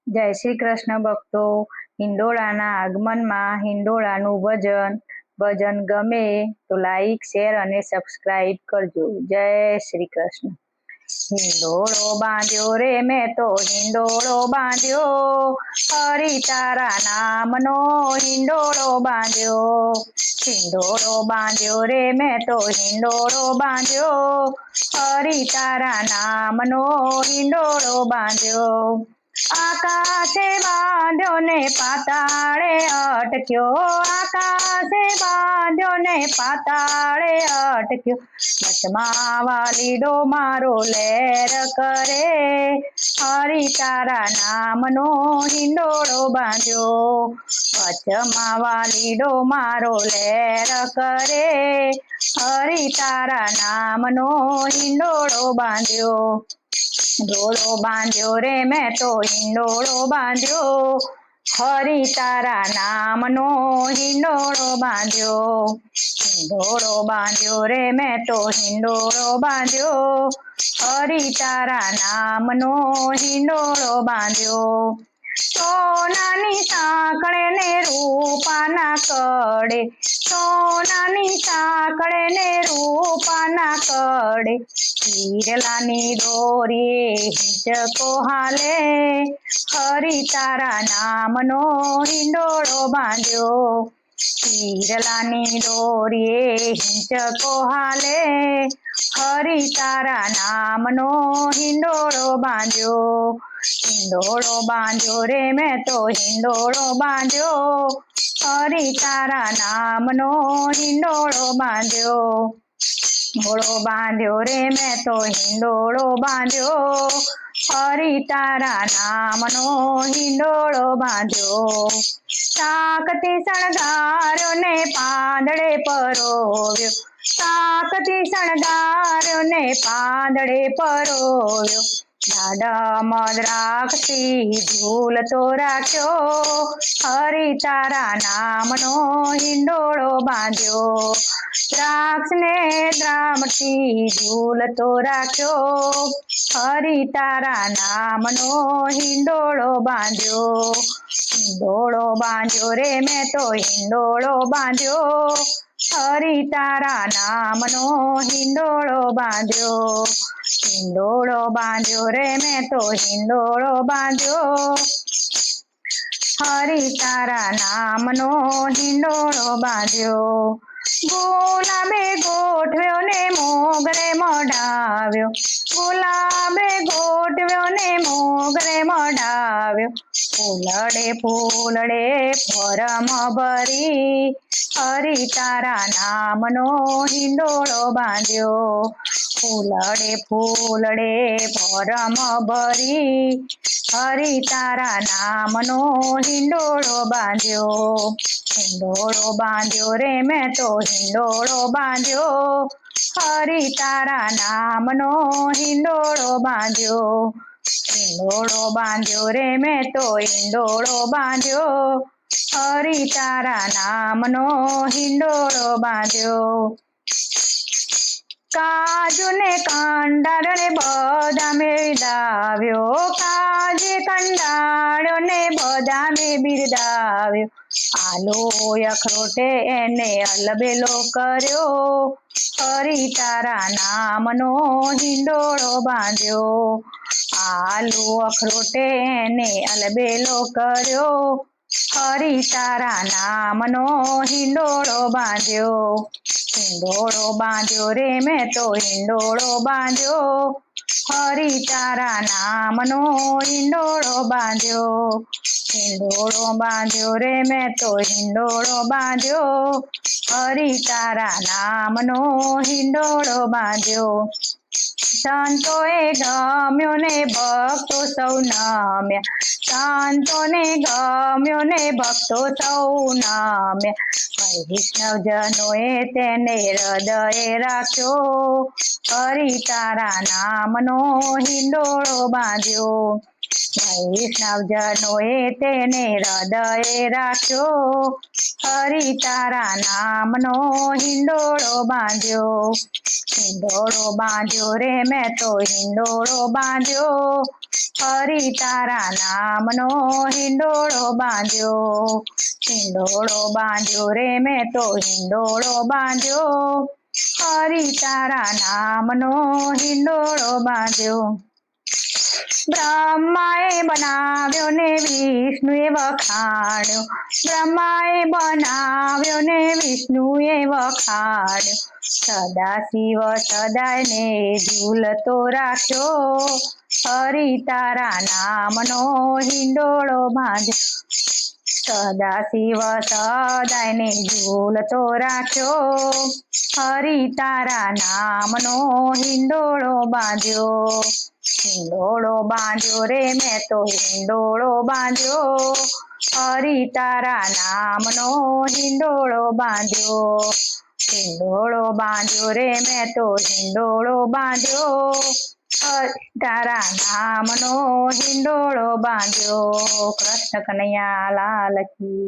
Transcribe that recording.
જય શ્રી કૃષ્ણ ભક્તો. હિંડોળાના આગમનમાં હિંડોળાનું ભજન ગમે તો લાઈક શેર અને સબસ્ક્રાઈબ કરજો. જય શ્રી કૃષ્ણ. હિંડોળો બાંધ્યો રે મેં તો હિંડોળો બાંધ્યો, હરિ તારા નામનો હિંડોળો બાંધ્યો. હિંડોળો બાંધ્યો રે મેં તો હિંડોળો બાંધ્યો, હરિ તારા નામનો હિંડોળો બાંધ્યો. આકાશે બાંધ્યો ને પાતાળે અટક્યો, આકાશે બાંધ્યો ને પાતાળે અટક્યો. વચમાં વાલીડો મારો લહેર કરે, હરિ તારા નામનો હિંડોળો બાંધ્યો. વચમાં વાલીડો મારો લહેર કરે, હરિ તારા નામનો હિંડોળો બાંધ્યો. હિંડોળો બાંધ્યો રે મેં તો હિંડોળો બાંધ્યો, હરિ તારા નામનો હિંડોળો બાંધ્યો. હિંડોળો બાંધ્યો રે મેં તો હિંડોળો બાંધ્યો, હરિ તારા નામનો હિંડોળો બાંધ્યો. સોનાની સાંકળે ને રૂપાના કડે, સોનાની સાંકળે ને રૂપાના કડે, હિરલાની દોરીએ હિંચકો હાલે, હરિ તારા નામનો હિંડોળો બાંધ્યો. હિરલાની દોરીએ હિંચકો હાલે, હરિ તારા નામનો હિંડોળો બાંધ્યો. હિંડોળો બાંધ્યો રે મેં તો હિંડોળો બાંધ્યો, હરિ તારા નામનો હિંડોળો બાંધ્યો. હિંડોળો બાંધ્યો રે મેં તો હિંડોળો બાંધ્યો, હરિ તારા નામનો હિંડોળો બાંધ્યો. સાકથી શણગાર્યો ને પાંદડે પરોવ્યો, સાકથી શણગાર્યો ને પાંદડે પરોવ્યો. દાડમ દ્રાક્ષી ઝૂલતો રાખ્યો, હરિ તારા નામનો હિંડોળો બાંધ્યો. દ્રાક્ષ ને દ્રામથી ઝૂલતો રાખ્યો, હરિ તારા નામનો હિંડોળો બાંધ્યો. હિંડોળો બાંધ્યો રે મેં તો હિંડોળો બાંધ્યો, હરિ તારા નામનો હિંડોળો બાંધ્યો. હિંડોળો બાંધ્યો રે મેં તો હિંડોળો બાંધ્યો, હરિ તારા નામનો હિંડોળો બાંધ્યો. ગુલાબે ગોઠવ્યો ને મોગરે મઢાવ્યો, ગુલાબે ગોઠવ્યો ને મોગરે મઢાવ્યો. ફૂલડે ફૂલડે ફોરમ ભરી, હરિ તારા નામનો હિંડોળો બાંધ્યો. ફૂલડે ફૂલડે ફોરમ ભરી, હરિ તારા નામનો હિંડોળો બાંધ્યો. હિંડોળો બાંધ્યો રે મેં તો હિંડોળો બાંધ્યો, હરિ તારા નામનો હિંડોળો બાંધ્યો. હિંડોળો બાંધ્યો રે મેં તો હિંડોળો બાંધ્યો, હરિ તારા નામનો હિંડોળો બાંધ્યો. કાજુ ને કંડાળ ને બદામે બિરદાવ્યો, કાજે કંડાળ્યો ને બદામે બિરદાવ્યો. આલો અખરોટે એને અલબેલો કર્યો, હરિ તારા નામનો હિંડોળો બાંધ્યો. આલુ અખરોટે એને અલબેલો કર્યો, હરિ તારા નામનો હિંડોળો બાંધ્યો. હિંડોળો બાંધ્યો રે મેં તો હિંડોળો બાંધ્યો, હરિ તારા નામનો હિંડોળો બાંધ્યો. હિંડોળો બાંધ્યો રે મેં તો હિંડોળો બાંધ્યો, હરિ તારા નામનો હિંડોળો બાંધ્યો. સંતોએ ગમ્યો ને ભક્તો સૌ નમ્યા, સંતોને ગમ્યો ને ભક્તો સૌ નમ્યા. વૈષ્ણવજનોએ તેને હૃદયે રાખ્યો, હરિ તારા નામનો હિંડોળો બાંધ્યો. વૈષ્ણવજનોએ તેને હૃદયે રાખ્યો, હરિ તારા નામનો હિંડોળો બાંધ્યો. હિંડોળો બાંધ્યો રે મેં તો હિંડોળો બાંધ્યો, હરી તારા નામનો હિંડોળો બાંધ્યો રે મેં તો હિંડોળો બાંધ્યો હરી તારા નામનો હિંડોળો બાંધ્યો બ્રહ્માએ બનાવ્યો ને વિષ્ણુએ વખાણ્યો બ્રહ્માએ બનાવ્યો ને વિષ્ણુએ વખાણ્યો સદા શિવ સદાય ને ઝૂલતો રાખ્યો હરી તારા નામનો હિંડોળો બાંધ્યો સદા શિવ સદાય ને ઝૂલતો રાખ્યો હરી તારા નામનો હિંડોળો બાંધ્યો રે મેં તો હિંડોળો બાંધ્યો હરી તારા નામનો હિંડોળો બાંધ્યો રે મેં તો હિંડોળો બાંધ્યો હરી તારા નામનો હિંડોળો બાંધ્યો કૃષ્ણ કનૈયા લાલ કી